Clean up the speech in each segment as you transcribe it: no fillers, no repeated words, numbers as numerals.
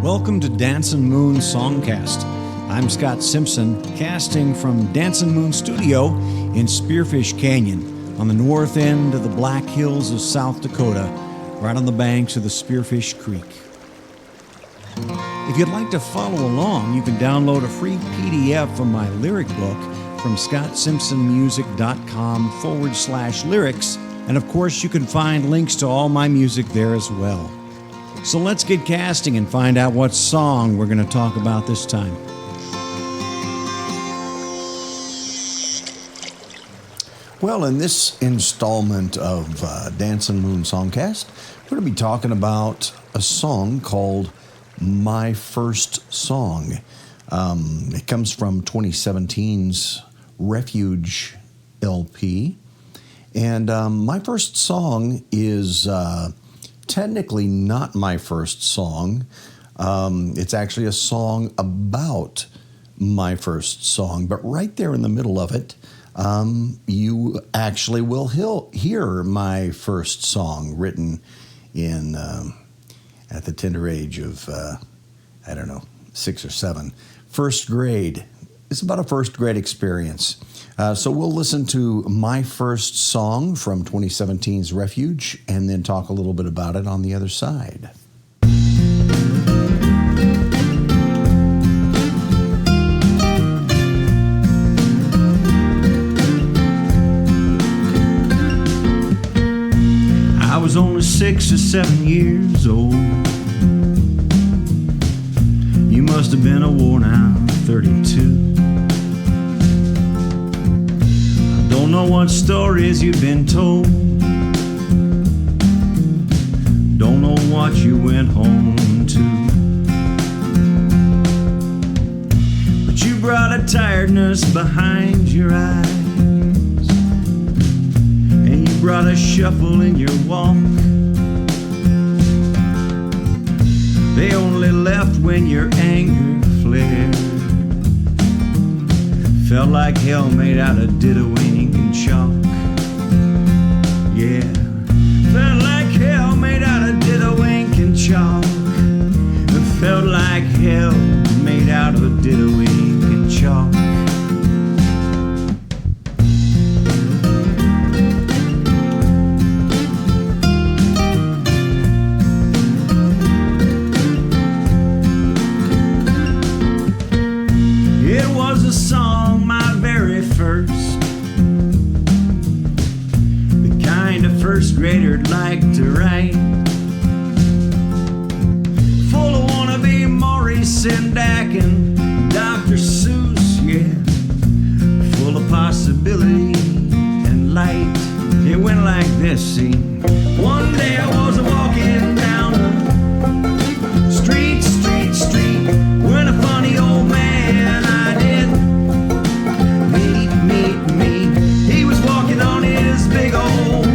Welcome to Dancin Moon Songcast. I'm Scott Simpson, casting from Dancin Moon Studio in Spearfish Canyon on the north end of the Black Hills of South Dakota, right on the banks of the Spearfish Creek. If you'd like to follow along, you can download a free PDF of my lyric book from scottsimpsonmusic.com/lyrics, and of course you can find links to all my music there as well. So let's get casting and find out what song we're going to talk about this time. Well, in this installment of Dancin Moon Songcast, we're going to be talking about a song called My First Song. It comes from 2017's Refuge LP. And my first song is technically not my first song. It's actually a song about my first song. But right there in the middle of it, you actually will hear my first song written in at the tender age of, 6 or 7. First grade. It's about a first grade experience. So we'll listen to my first song from 2017's Refuge and then talk a little bit about it on the other side. I was only 6 or 7 years old. You must have been a worn-out 32. Don't know what stories you've been told. Don't know what you went home to. But you brought a tiredness behind your eyes, and you brought a shuffle in your walk. They only left when your anger flared. Felt like hell made out of ditto ink and chalk. Yeah, felt like hell made out of ditto ink and chalk. It felt like hell made out of ditto ink and chalk. It was a song, my very first, the kind of first grader'd like to write, full of wannabe Maurice Sendak and Dr. Seuss, yeah, full of possibility and light. It went like this, see. One day I was walking down the street, when a funny old man I did meet. He was walking on his big old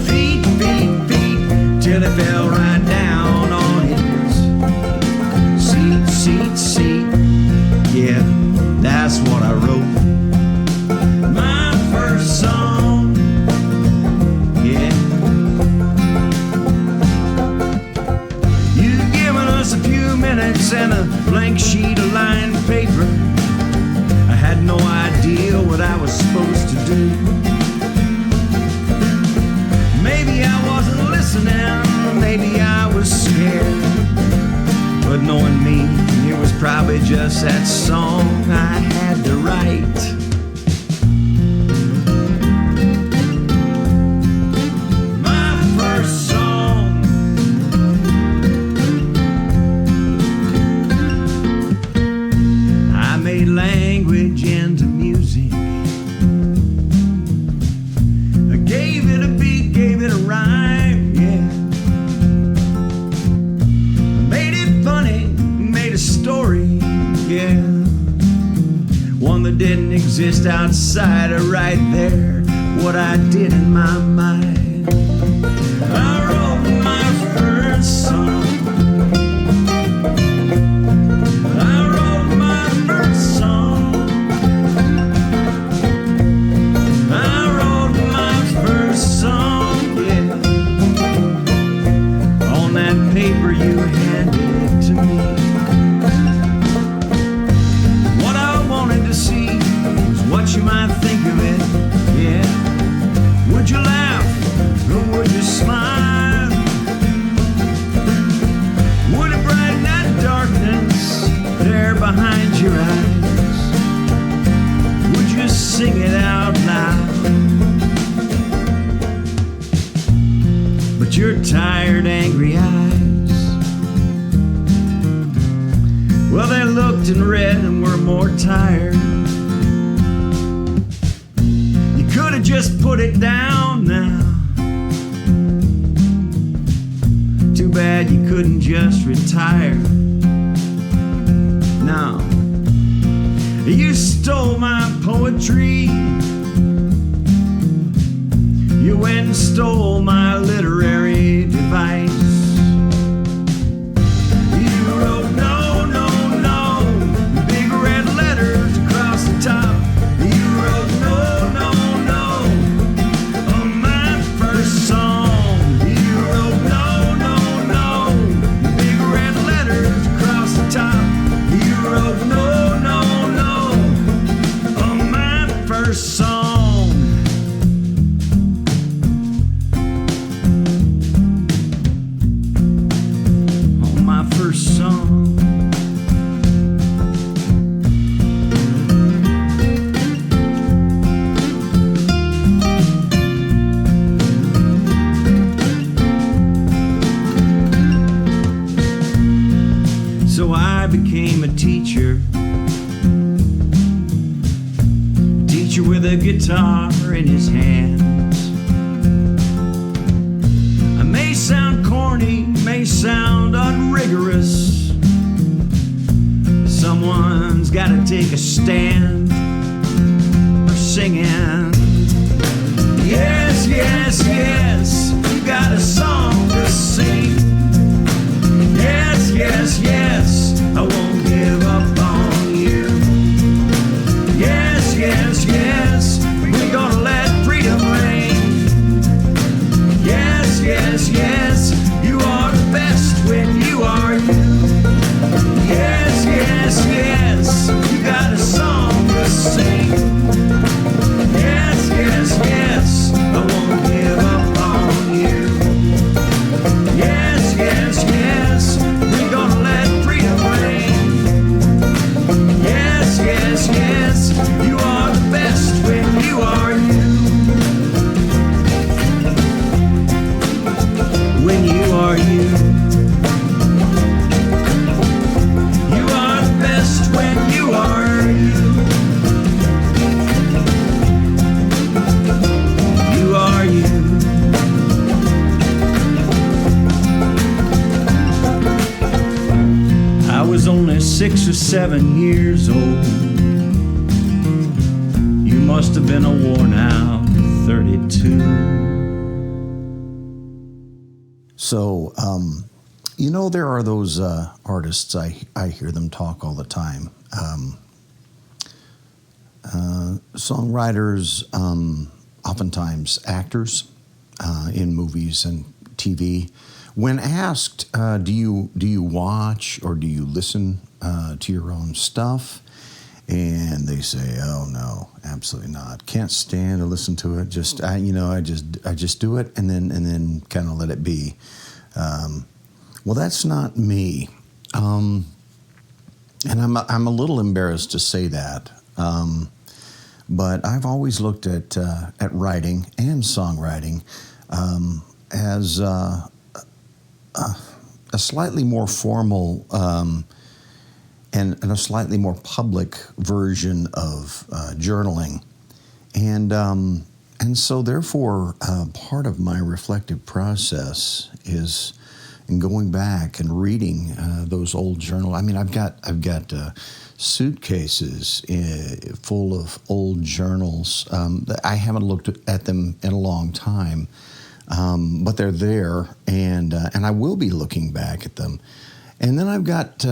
feet, till he fell right down on his seat. Yeah, that's what I wrote. My first song, yeah. You've given us a few minutes and a blank sheet of lined paper. I had no idea what I was supposed to do. Maybe I wasn't listening, maybe I was scared. But knowing me, it was probably just that song I had to write. My first song. I made language into music. I gave it a beat, gave it a rhyme, yeah. Made it funny, made a story, yeah. One that didn't exist outside of right there, what I did in my mind. I wrote my first song. I wrote my first song. I wrote my first song, yeah. On that paper you handed your tired, angry eyes. Well, they looked and read and were more tired. You could have just put it down now. Too bad you couldn't just retire. No, you stole my poetry. You went and stole my literary device. You wrote no, no, no, big red letters across the top. You wrote no, no, no, on my first song. You wrote no, no, no, big red letters across the top. You wrote no, no, no, on my first song. So I became a teacher with a guitar in his hands. I may sound corny, may sound unrigorous. Someone's gotta take a stand for singing. Yes, yes, yes, you got a song to sing. Yes, yes, yes, I won't give up on you. Yes, yes, yes, we're gonna let freedom reign. Yes, yes, yes, you are the best when you are you. Yes, yes, yes, you got a song to sing. Yes, yes, yes, I won't give up on you. Yes, yes, yes, we're gonna let freedom reign. Yes, yes, yes, you are the best when you are you. When you are you. You are the best when you are you. You are you. I was only 6 or 7 years old. You must have been a worn out 32. So, you know, there are those artists, I hear them talk all the time. Songwriters, oftentimes actors in movies and TV. When asked, do you watch or do you listen to your own stuff? And they say, "Oh no, absolutely not. Can't stand to listen to it. I just do it and then kind of let it be." Well, that's not me, and I'm a little embarrassed to say that. But I've always looked at writing and songwriting as a slightly more formal and a slightly more public version of journaling, and so therefore part of my reflective process is in going back and reading those old journals. I mean, I've got suitcases full of old journals. I haven't looked at them in a long time, but they're there, and I will be looking back at them. And then I've got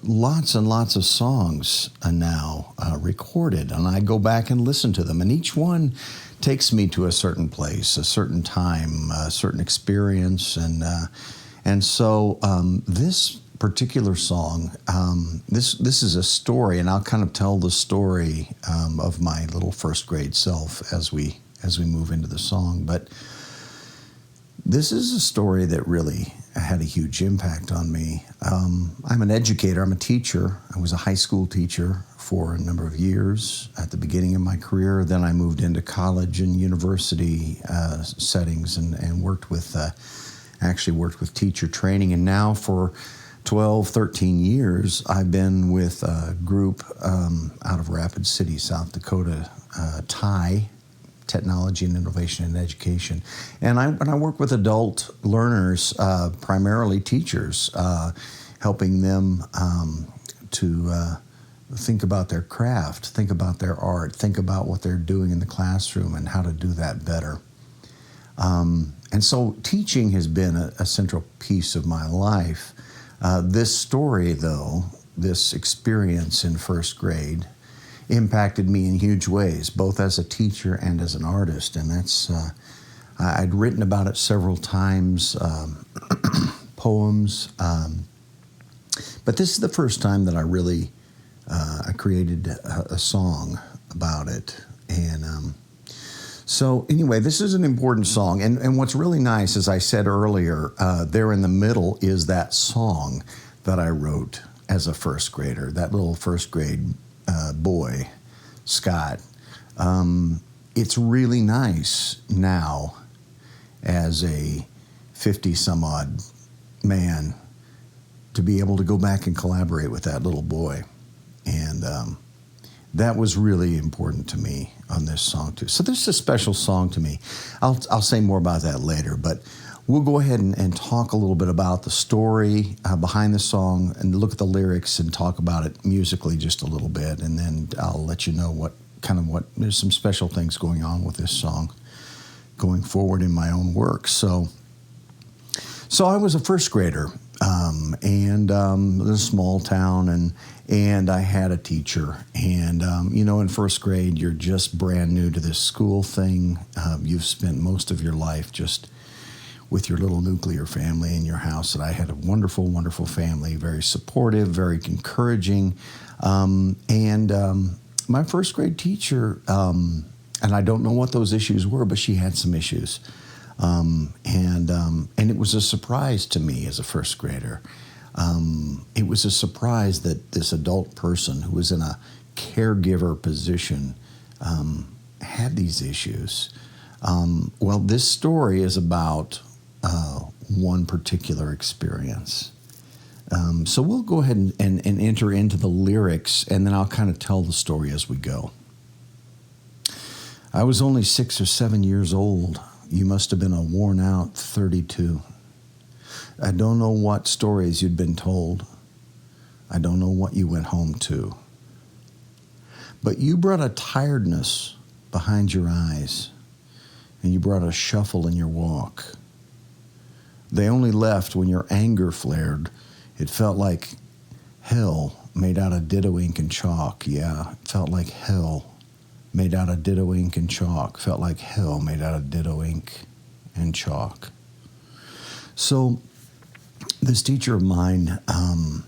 lots and lots of songs now recorded, and I go back and listen to them, and each one takes me to a certain place, a certain time, a certain experience, and so this particular song, this is a story, and I'll kind of tell the story of my little first grade self as we move into the song. But this is a story that really had a huge impact on me. I'm an educator. I'm a teacher. I was a high school teacher for a number of years at the beginning of my career. Then I moved into college and university settings and worked with teacher training. And now for 12, 13 years, I've been with a group out of Rapid City, South Dakota, TIE, Technology and Innovation in Education. And I work with adult learners, primarily teachers, helping them to think about their craft, think about their art, think about what they're doing in the classroom and how to do that better. And so teaching has been a central piece of my life. This story, though, this experience in first grade, impacted me in huge ways, both as a teacher and as an artist. And that's, I'd written about it several times, poems. But this is the first time that I really, I created a song about it. And so anyway, this is an important song. And what's really nice, as I said earlier, there in the middle is that song that I wrote as a first grader, that little first grade boy, Scott. It's really nice now as a 50-some-odd man to be able to go back and collaborate with that little boy. And that was really important to me on this song, too. So this is a special song to me. I'll say more about that later, but we'll go ahead and talk a little bit about the story behind the song and look at the lyrics and talk about it musically just a little bit. And then I'll let you know there's some special things going on with this song going forward in my own work. So I was a first grader and in a small town, and I had a teacher. And, in first grade, you're just brand new to this school thing. You've spent most of your life just with your little nuclear family in your house. And I had a wonderful, wonderful family, very supportive, very encouraging. My first grade teacher, and I don't know what those issues were, but she had some issues. And it was a surprise to me as a first grader. It was a surprise that this adult person who was in a caregiver position had these issues. Well, this story is about one particular experience. So we'll go ahead and enter into the lyrics, and then I'll kind of tell the story as we go. I was only 6 or 7 years old. You must have been a worn-out 32. I don't know what stories you'd been told. I don't know what you went home to. But you brought a tiredness behind your eyes, and you brought a shuffle in your walk. They only left when your anger flared. It felt like hell made out of ditto ink and chalk. Yeah, it felt like hell made out of ditto ink and chalk. Felt like hell made out of ditto ink and chalk. So this teacher of mine, and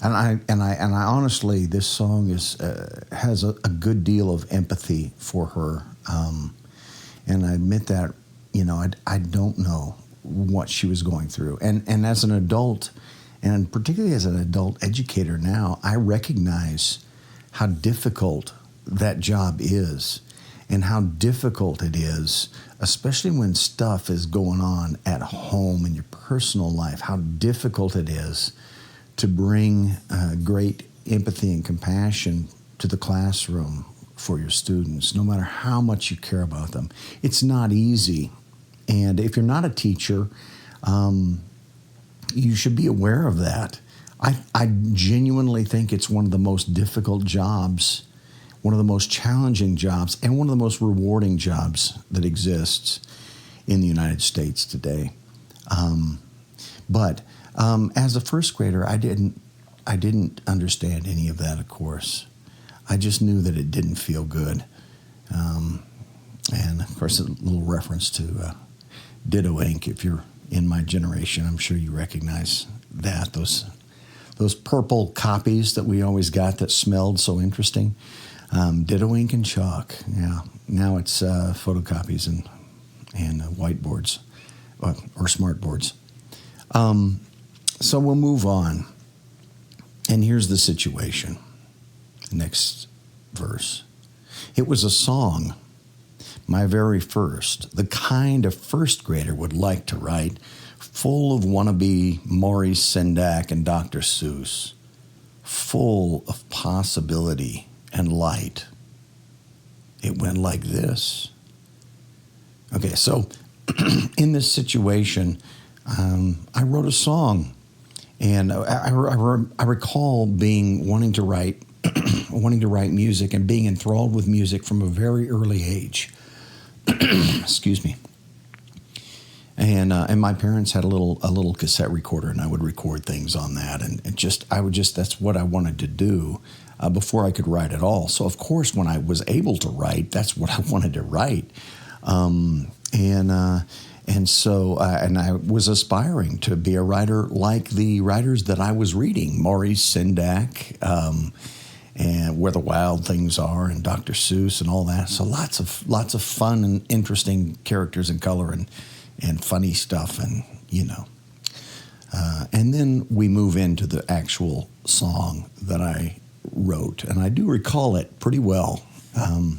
I honestly, this song has a good deal of empathy for her, and I admit that I don't know what she was going through, and as an adult, and particularly as an adult educator now, I recognize how difficult that job is, and how difficult it is, especially when stuff is going on at home in your personal life, how difficult it is to bring great empathy and compassion to the classroom for your students, no matter how much you care about them. It's not easy. And if you're not a teacher, you should be aware of that. I genuinely think it's one of the most difficult jobs, one of the most challenging jobs, and one of the most rewarding jobs that exists in the United States today. But as a first grader, I didn't understand any of that, of course. I just knew that it didn't feel good. And of course, a little reference to ditto ink. If you're in my generation, I'm sure you recognize that. Those purple copies that we always got that smelled so interesting. Ditto ink and chalk. Yeah. Now it's photocopies and whiteboards or smart boards. So we'll move on. And here's the situation. Next verse. It was a song, my very first, the kind a first grader would like to write, full of wannabe Maurice Sendak and Dr. Seuss, full of possibility and light. It went like this. Okay, so in this situation, I wrote a song, and I recall wanting to write music and being enthralled with music from a very early age. Excuse me. And my parents had a little cassette recorder, and I would record things on that, and that's what I wanted to do before I could write at all. So of course, when I was able to write, that's what I wanted to write, So I was aspiring to be a writer like the writers that I was reading, Maurice Sendak, and Where the Wild Things Are, and Dr. Seuss, and all that. So lots of fun and interesting characters and color and funny stuff, and and then we move into the actual song that I wrote, and I do recall it pretty well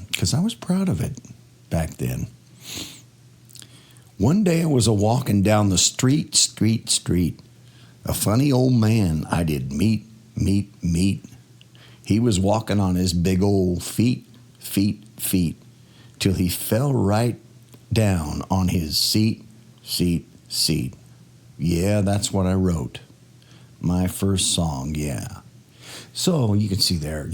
because I was proud of it back then. One day I was a-walkin' down the street. A funny old man I did meet. He was walking on his big old feet, till he fell right down on his seat. Yeah, that's what I wrote. My first song, yeah. So you can see there,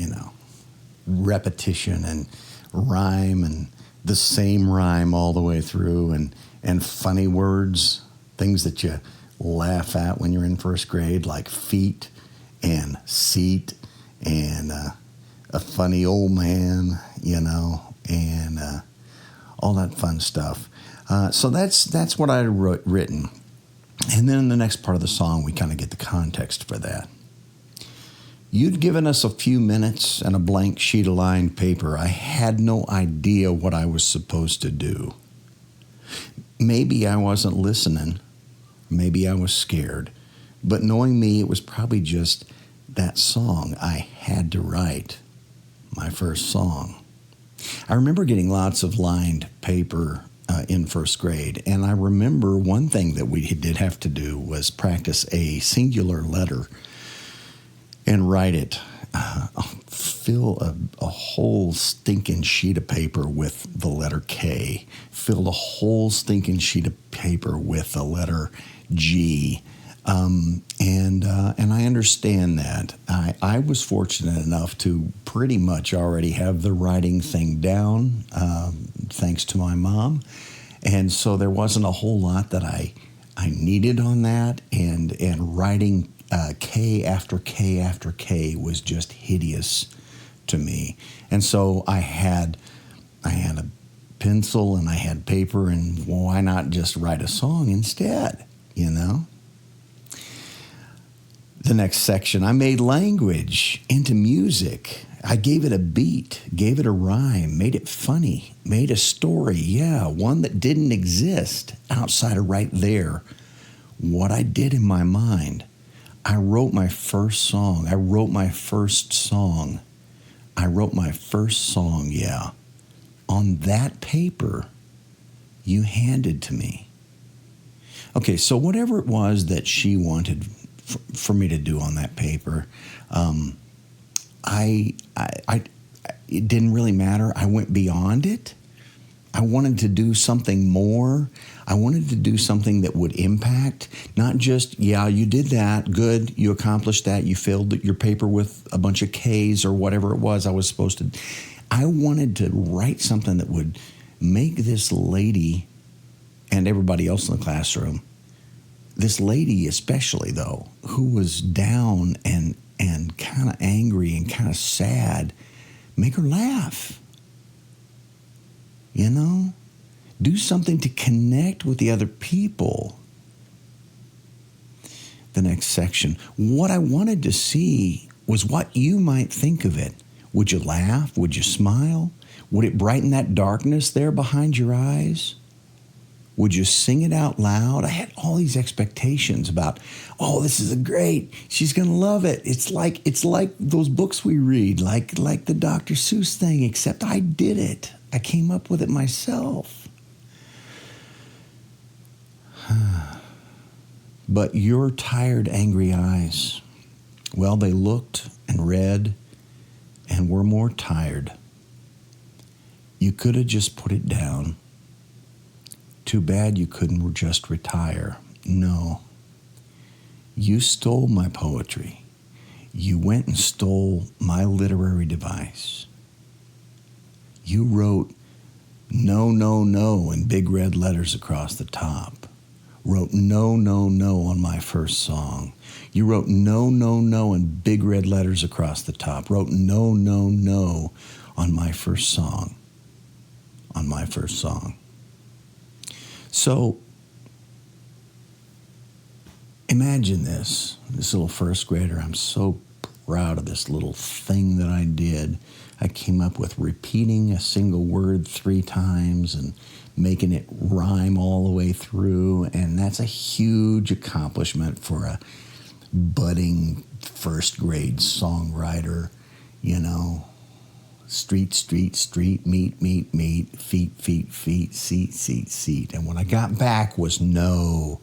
repetition and rhyme, and the same rhyme all the way through, and funny words, things that you laugh at when you're in first grade, like feet and seat and a funny old man, and all that fun stuff. So that's what I written. And then in the next part of the song, we kind of get the context for that. You'd given us a few minutes and a blank sheet of lined paper. I had no idea what I was supposed to do. Maybe I wasn't listening. Maybe I was scared. But knowing me, it was probably just that song I had to write, my first song. I remember getting lots of lined paper in first grade, and I remember one thing that we did have to do was practice a singular letter and write it. Fill a whole stinking sheet of paper with the letter K. Fill a whole stinking sheet of paper with the letter G. And I understand that. I was fortunate enough to pretty much already have the writing thing down, thanks to my mom. And so there wasn't a whole lot that I needed on that. And writing K after K after K was just hideous to me. And so I had a pencil and I had paper, and why not just write a song instead, The next section, I made language into music. I gave it a beat, gave it a rhyme, made it funny, made a story, one that didn't exist outside of right there. What I did in my mind. I wrote my first song. On that paper you handed to me. Okay, so whatever it was that she wanted for me to do on that paper, it didn't really matter. I went beyond it. I wanted to do something more. I wanted to do something that would impact, not just, you did that, good, you accomplished that, you filled your paper with a bunch of K's or whatever it was I was supposed to. I wanted to write something that would make this lady and everybody else in the classroom, this lady especially though, who was down and kind of angry and kind of sad, make her laugh. Do something to connect with the other people. The next section. What I wanted to see was what you might think of it. Would you laugh? Would you smile? Would it brighten that darkness there behind your eyes? Would you sing it out loud? I had all these expectations about, oh, this is great. She's going to love it. It's like those books we read, like the Dr. Seuss thing, except I did it. I came up with it myself. But your tired, angry eyes, well, they looked and read and were more tired. You could have just put it down. Too bad you couldn't just retire. No. You stole my poetry. You went and stole my literary device. You wrote no, no, no in big red letters across the top. Wrote no, no, no on my first song. You wrote no, no, no in big red letters across the top. Wrote no, no, no on my first song. On my first song. So, imagine this little first grader. I'm so proud of this little thing that I did. I came up with repeating a single word 3 times and making it rhyme all the way through, and that's a huge accomplishment for a budding first grade songwriter, you know. Street, street, street, meet, meet, meet, feet, feet, feet, seat, seat, seat. And what I got back was no,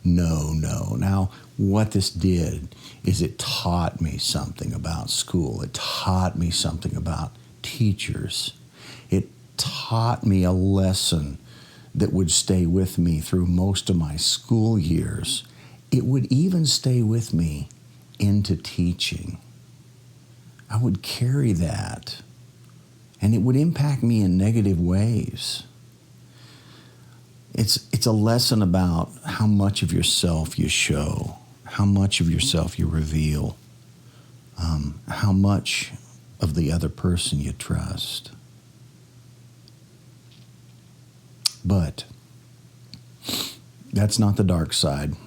no, no. Now, what this did is it taught me something about school. It taught me something about teachers. It taught me a lesson that would stay with me through most of my school years. It would even stay with me into teaching. I would carry that. And it would impact me in negative ways. It's a lesson about how much of yourself you show, how much of yourself you reveal, how much of the other person you trust. But that's not the dark side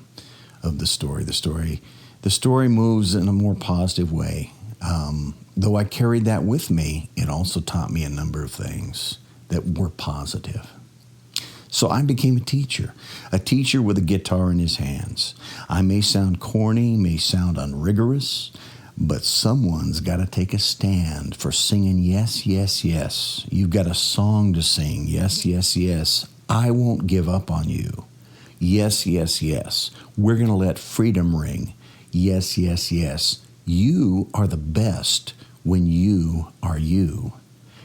of the story. The story moves in a more positive way. Though I carried that with me, it also taught me a number of things that were positive. So I became a teacher with a guitar in his hands. I may sound corny, may sound unrigorous, but someone's got to take a stand for singing yes, yes, yes. You've got a song to sing. Yes, yes, yes. I won't give up on you. Yes, yes, yes. We're going to let freedom ring. Yes, yes, yes. You are the best when you are you.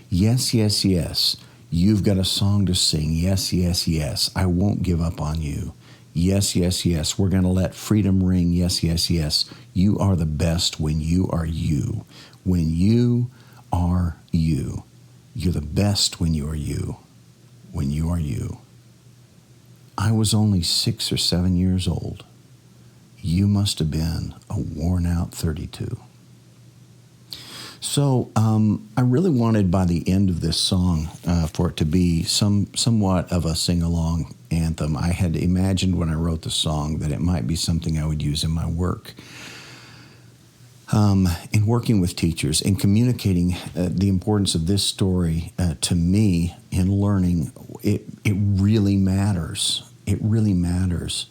Yes, yes, yes. You've got a song to sing. Yes, yes, yes. I won't give up on you. Yes, yes, yes. We're going to let freedom ring. Yes, yes, yes. You are the best when you are you. When you are you. You're the best when you are you. When you are you. I was only 6 or 7 years old. You must have been a worn-out 32. So I really wanted by the end of this song for it to be somewhat of a sing-along anthem. I had imagined when I wrote the song that it might be something I would use in my work. In working with teachers and communicating the importance of this story to me in learning, it really matters. It really matters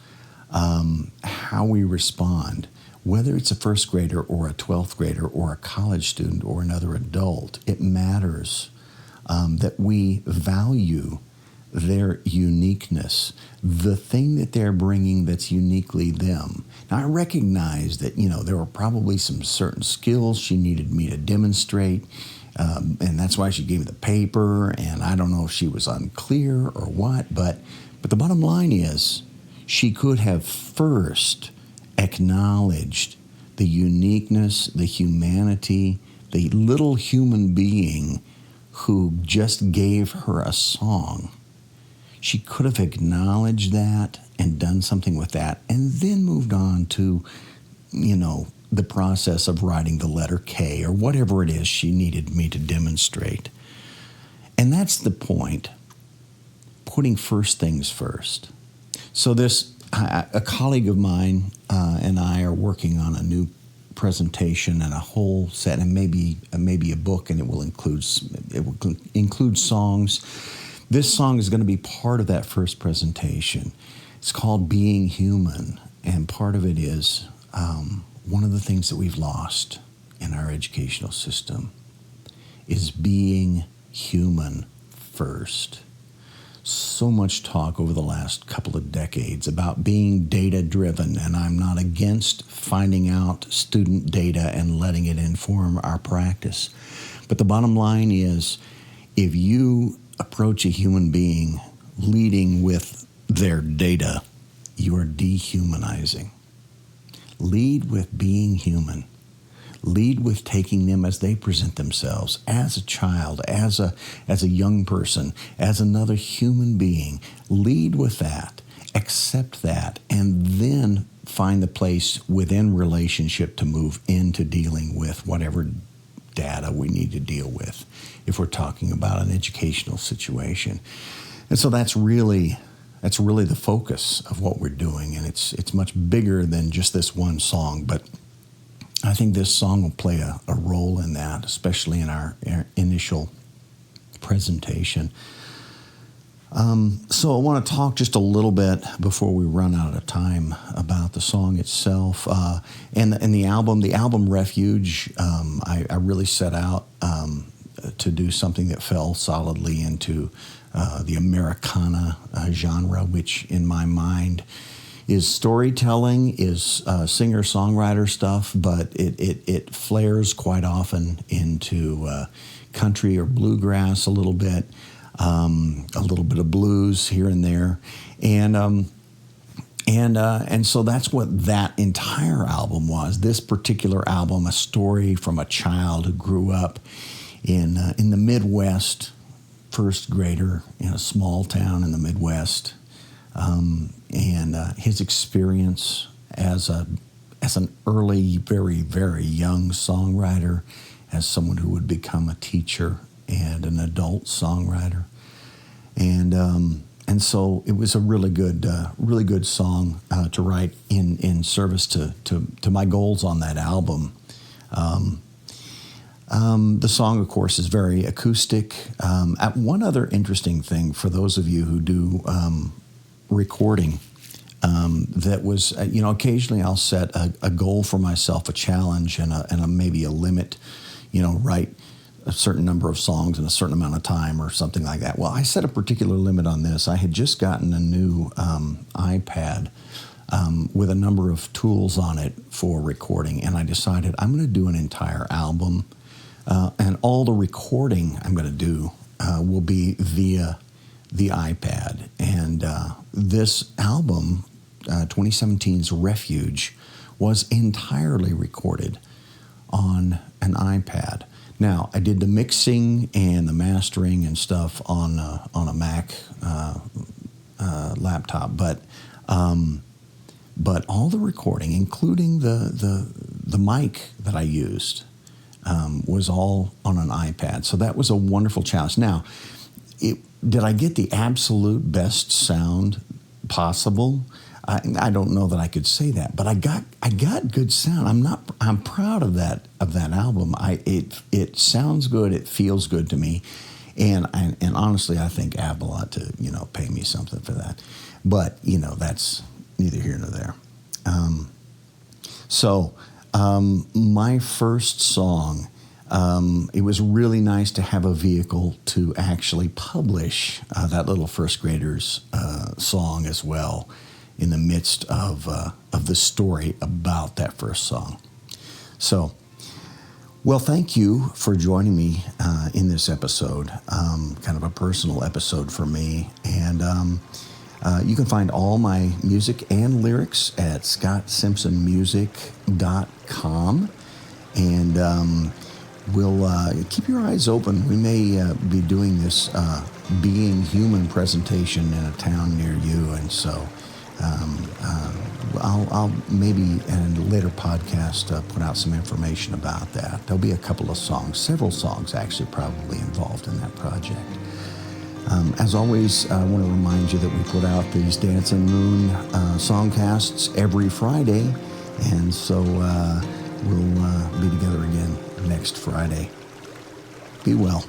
how we respond, whether it's a first grader or a 12th grader or a college student or another adult. It matters that we value their uniqueness, the thing that they're bringing that's uniquely them. Now, I recognize that, there were probably some certain skills she needed me to demonstrate, and that's why she gave me the paper, and I don't know if she was unclear or what, but the bottom line is she could have first acknowledged the uniqueness, the humanity, the little human being who just gave her a song. She could have acknowledged that and done something with that and then moved on to, the process of writing the letter K or whatever it is she needed me to demonstrate. And that's the point, putting first things first. So a colleague of mine and I are working on a new presentation and a whole set, and maybe a book, and it will include songs This song is going to be part of that first presentation. It's called Being Human, and part of it is one of the things that we've lost in our educational system is being human first. So much talk over the last couple of decades about being data-driven, and I'm not against finding out student data and letting it inform our practice. But the bottom line is, if you approach a human being leading with their data, you are dehumanizing. Lead with being human. Lead with taking them as they present themselves, as a child, as a young person, as another human being. Lead with that, accept that, and then find the place within relationship to move into dealing with whatever data we need to deal with if we're talking about an educational situation. And so that's really the focus of what we're doing, and it's much bigger than just this one song, but I think this song will play a role in that, especially in our initial presentation. So I want to talk just a little bit before we run out of time about the song itself and the album. The album Refuge, I really set out to do something that fell solidly into the Americana genre, which in my mind is storytelling, is singer-songwriter stuff, but it flares quite often into country or bluegrass a little bit of blues here and there, and so that's what that entire album was. This particular album, a story from a child who grew up in the Midwest, first grader in a small town in the Midwest. And his experience as an early, very, very young songwriter, as someone who would become a teacher and an adult songwriter, and so it was a really good song to write in service to my goals on that album. The song, of course, is very acoustic. One other interesting thing for those of you who do recording, that was, occasionally I'll set a goal for myself, a challenge, and maybe a limit, write a certain number of songs in a certain amount of time or something like that. Well, I set a particular limit on this. I had just gotten a new iPad with a number of tools on it for recording, and I decided I'm going to do an entire album, and all the recording I'm going to do will be via the iPad. And this album, 2017's Refuge, was entirely recorded on an iPad. Now, I did the mixing and the mastering and stuff on a Mac laptop, but all the recording, including the mic that I used, was all on an iPad. So that was a wonderful challenge. Now, did I get the absolute best sound possible? I don't know that I could say that, but I got good sound. I'm proud of that album. It sounds good. It feels good to me, and honestly, I think Apple ought to pay me something for that. But that's neither here nor there. So my first song. It was really nice to have a vehicle to actually publish that little first grader's song as well, in the midst of the story about that first song. So, well, thank you for joining me in this episode, kind of a personal episode for me. And you can find all my music and lyrics at ScottSimpsonMusic.com. And we'll keep your eyes open. We may be doing this Being Human presentation in a town near you, and so I'll maybe in a later podcast put out some information about that. There'll be a couple of songs, several songs actually probably involved in that project. As always, I want to remind you that we put out these Dancin Moon Songcasts every Friday, and so we'll be together again next Friday. Be well.